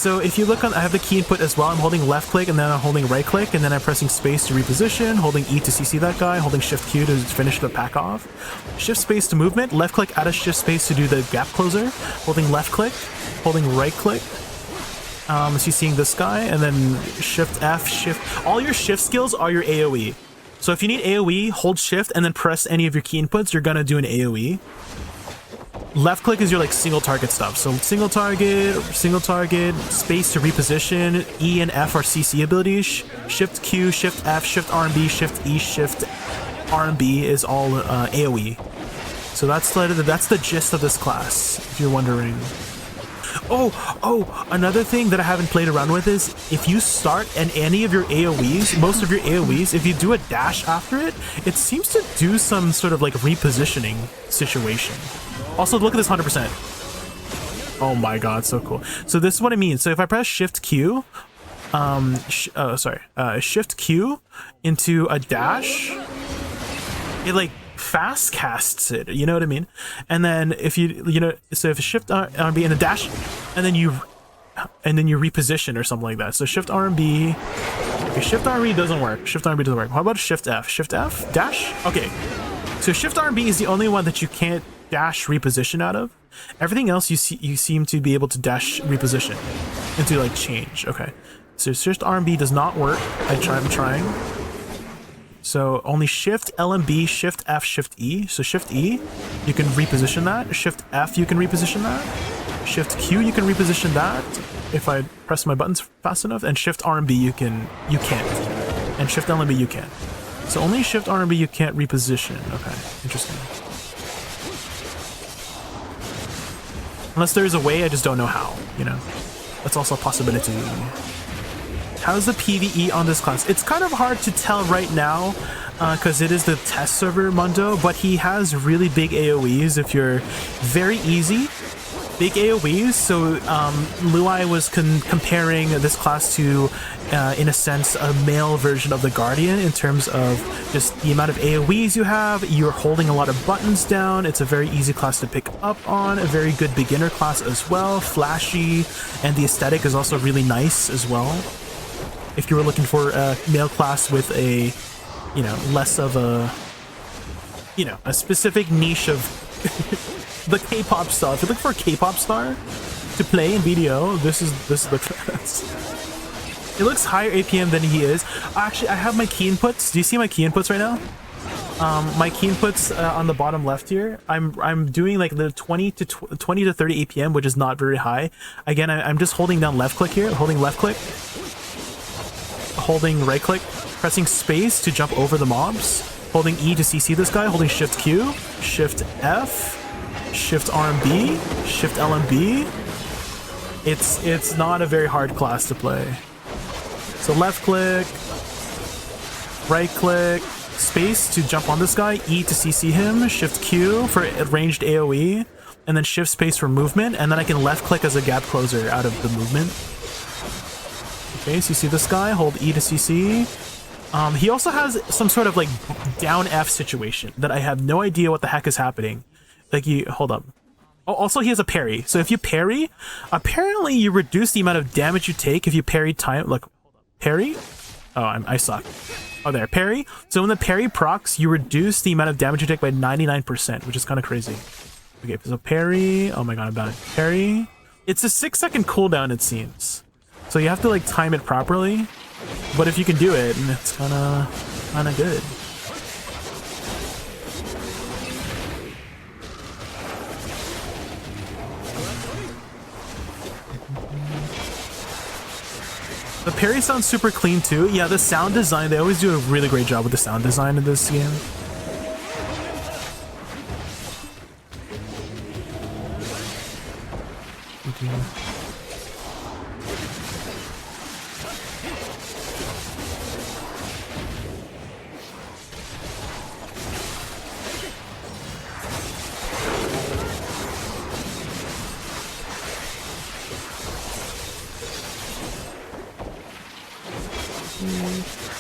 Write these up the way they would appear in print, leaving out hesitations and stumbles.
So if you look on, I have the key input as well. I'm holding left click and then I'm holding right click and then I'm pressing space to reposition, holding E to CC that guy, holding shift Q to finish the pack off, shift space to movement, left click out of shift space to do the gap closer, holding left click, holding right click, CCing this guy, and then shift F, shift. All your shift skills are your AoE. So if you need AoE, hold shift and then press any of your key inputs, you're gonna do an AoE. Left click is your like single target stuff. So single target, space to reposition, E and F are CC abilities, shift Q, shift F, shift RB, shift E, shift RB is all AoE. So that's the gist of this class, if you're wondering. Oh, another thing that I haven't played around with is if you start and any of your AoEs, most of your AoEs, if you do a dash after it, it seems to do some sort of like repositioning situation. Also, look at this 100%. Oh my god, so cool. So this is what I mean. So if I press Shift Q, Shift Q into a dash, it like fast casts it. You know what I mean? And then if so if Shift RB and a dash, and then you reposition or something like that. So Shift RB. Okay, Shift RB doesn't work. Shift RB doesn't work. How about Shift F? Shift F? Dash? Okay. So Shift RB is the only one that you can't dash reposition out of. Everything else you seem to be able to dash reposition into like change. Okay. So Shift RB does not work. I'm trying. So only Shift LMB, Shift F, Shift E. So Shift E, you can reposition that. Shift F, you can reposition that. Shift Q, you can reposition that if I press my buttons fast enough. And Shift RB, you can't. And Shift LMB, you can. So only Shift RB you can't reposition. Okay, interesting. Unless there's a way, I just don't know how, you know? That's also a possibility. How's the PvE on this class? It's kind of hard to tell right now because it is the test server Mundo, but he has really big AoEs if you're very easy. Big AoEs, so Luai was comparing this class to, in a sense, a male version of the Guardian in terms of just the amount of AoEs you have. You're holding a lot of buttons down. It's a very easy class to pick up on. A very good beginner class as well. Flashy, and the aesthetic is also really nice as well. If you were looking for a male class with a, you know, less of a, you know, a specific niche of the K-pop star. If you're looking for a K-pop star to play in video, this is the class. It looks higher APM than he is. Actually, I have my key inputs. Do you see my key inputs right now? My key inputs on the bottom left here. I'm doing like the 20 to 30 APM, which is not very high. Again, I'm just holding down left click here, holding left click, holding right click, pressing space to jump over the mobs, holding E to CC this guy, holding Shift Q, Shift F, Shift RMB, Shift LMB. It's not a very hard class to play. So left click, right click, space to jump on this guy, E to CC him, Shift Q for ranged AoE, and then Shift space for movement, and then I can left click as a gap closer out of the movement. Okay, so you see this guy, hold E to CC. He also has some sort of like down F situation that I have no idea what the heck is happening. Like hold up. Oh, also he has a parry. So if you parry, apparently you reduce the amount of damage you take if you parry time. Look, parry. Oh, I suck. Oh, there, parry. So when the parry procs, you reduce the amount of damage you take by 99%, which is kind of crazy. Okay, so parry. Oh my god, I'm bad. Parry. It's a 6-second cooldown, it seems. So you have to like time it properly. But if you can do it, it's kind of good. The parry sounds super clean too. Yeah, the sound design, they always do a really great job with the sound design in this game.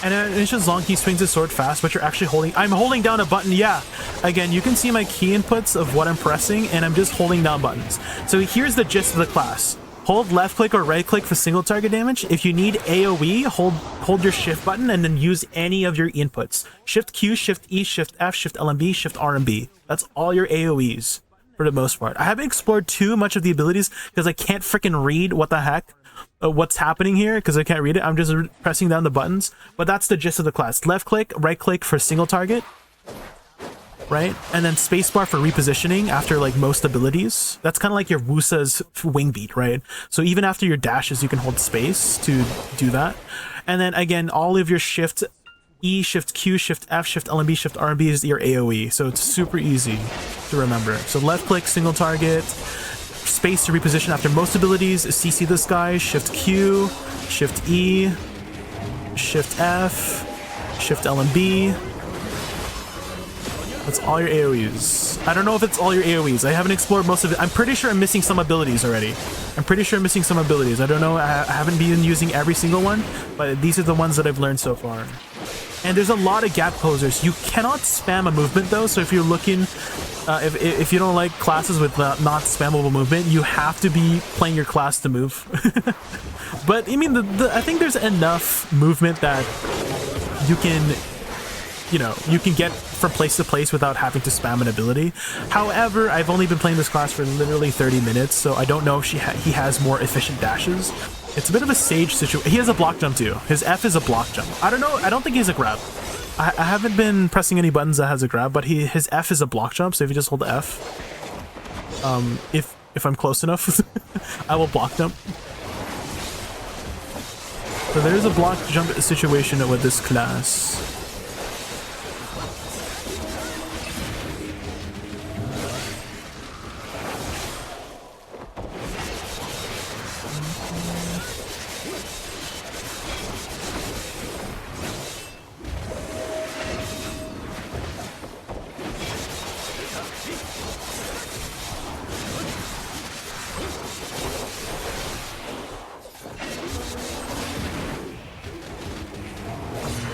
And it's just long, he swings his sword fast, but you're actually holding... I'm holding down a button, yeah. Again, you can see my key inputs of what I'm pressing, and I'm just holding down buttons. So here's the gist of the class. Hold left click or right click for single target damage. If you need AoE, hold your shift button and then use any of your inputs. Shift Q, Shift E, Shift F, Shift LMB, Shift RMB. That's all your AoEs for the most part. I haven't explored too much of the abilities because I can't freaking read what the heck, what's happening here because I can't read it. I'm just pressing down the buttons, but that's the gist of the class. Left click, right click for single target. Right, and then spacebar for repositioning after like most abilities. That's kind of like your Wusa's wing beat, right? So even after your dashes, you can hold space to do that. And then again, all of your Shift E, Shift Q, Shift F, Shift LMB, Shift RB is your AoE. So it's super easy to remember. So left click, single target, space to reposition after most abilities, CC this guy, Shift Q, Shift E, Shift F, Shift LMB. That's all your AoEs. I don't know if it's all your AoEs. I haven't explored most of it. I'm pretty sure I'm missing some abilities already. I don't know. I haven't been using every single one, but these are the ones that I've learned so far. And there's a lot of gap closers. You cannot spam a movement though, so if you're looking, if you don't like classes with not spammable movement, you have to be playing your class to move. But I mean, I think there's enough movement that you can, you know, you can get from place to place without having to spam an ability. However, I've only been playing this class for literally 30 minutes, so I don't know if he has more efficient dashes. It's a bit of a Sage situation. He has a block jump too. His F is a block jump. I don't know. I don't think he has a grab. I haven't been pressing any buttons that has a grab, but his F is a block jump. So if you just hold F, if I'm close enough, I will block jump. So there's a block jump situation with this class.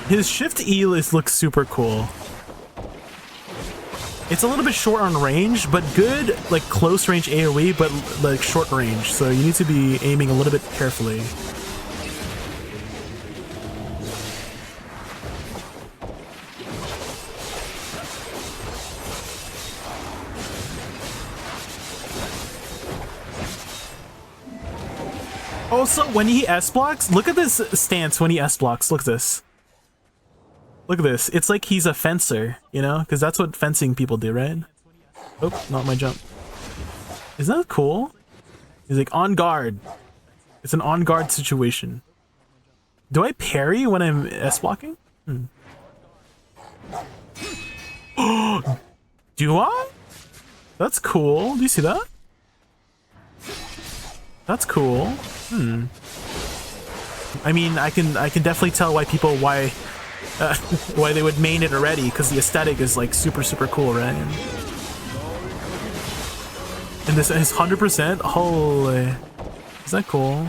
His Shift E looks super cool. It's a little bit short on range, but good like close range AoE, but like short range. So you need to be aiming a little bit carefully. Also, when he S blocks, look at this stance when he S blocks. Look at this. Look at this. It's like he's a fencer, you know? Because that's what fencing people do, right? Oh, not my jump. Isn't that cool? He's like, on guard. It's an on guard situation. Do I parry when I'm S-blocking? Do I? That's cool. Do you see that? That's cool. I mean, I can definitely tell why people, why they would main it already, because the aesthetic is like super cool, right? And this is 100%. Holy, is that cool?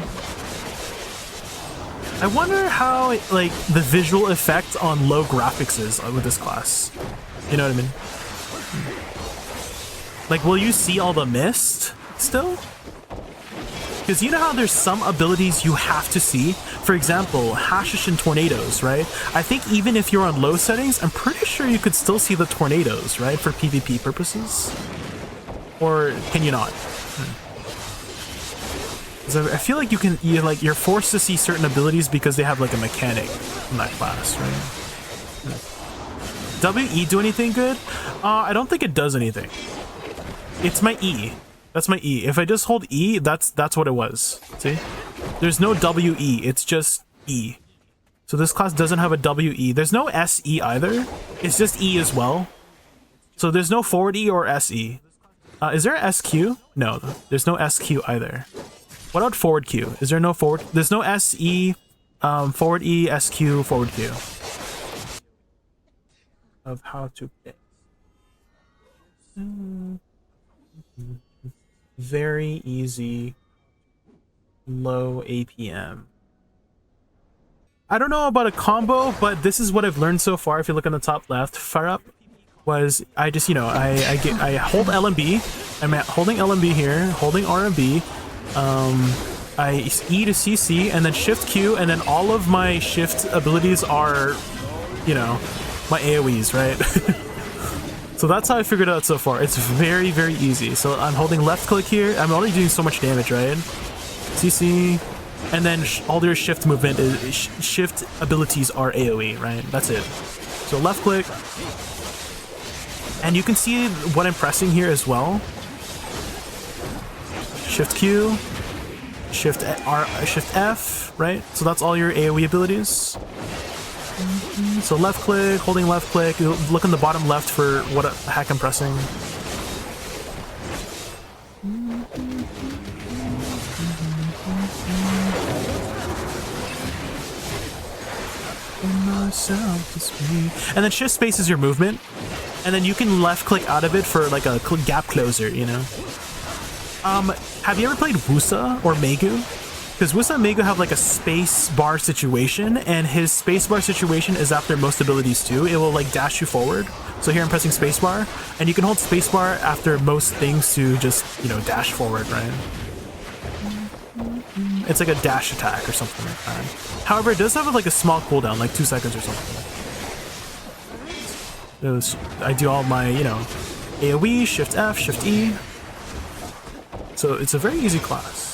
I wonder how like the visual effect on low graphics is with this class. You know what I mean? Like, will you see all the mist still? Because you know how there's some abilities you have to see? For example, Hashish and tornadoes, right? I think even if you're on low settings, I'm pretty sure you could still see the tornadoes, right? For PvP purposes? Or can you not? So I feel like you're forced to see certain abilities because they have like a mechanic in that class, right? WE do anything good? I don't think it does anything. It's my E. That's my E. If I just hold E, that's what it was. See? There's no WE, it's just E. So this class doesn't have a WE. There's no SE either. It's just E as well. So there's no forward E or SE. Is there a SQ? No, there's no SQ either. What about forward Q? Is there no forward? There's no SE, forward E, SQ, forward Q. Of how to pick. Very easy, low APM. I don't know about a combo, but this is what I've learned so far. If you look on the top left, fire up was I just, you know, I hold LMB. I'm holding LMB here, holding RMB, I E to CC, and then Shift Q, and then all of my shift abilities are, you know, my AoEs, right? So that's how I figured it out so far. It's very, very easy. So I'm holding left click here. I'm already doing so much damage, right? CC, and then all your shift movement is shift abilities are AoE, right? That's it. So left click, and you can see what I'm pressing here as well. Shift Q, Shift R, Shift F, right? So that's all your AoE abilities. So left click, holding left click, look in the bottom left for what the heck I'm pressing. And then shift space is your movement, and then you can left click out of it for like a gap closer, you know. Have you ever played Wusa or Megu? Because Wusa and Megu have like a space bar situation, and his space bar situation is after most abilities too. It will like dash you forward. So here I'm pressing space bar, and you can hold space bar after most things to just, you know, dash forward, right? It's like a dash attack or something like that. However, it does have like a small cooldown, like 2 seconds or something. I do all my, you know, AoE, Shift F, Shift E. So it's a very easy class.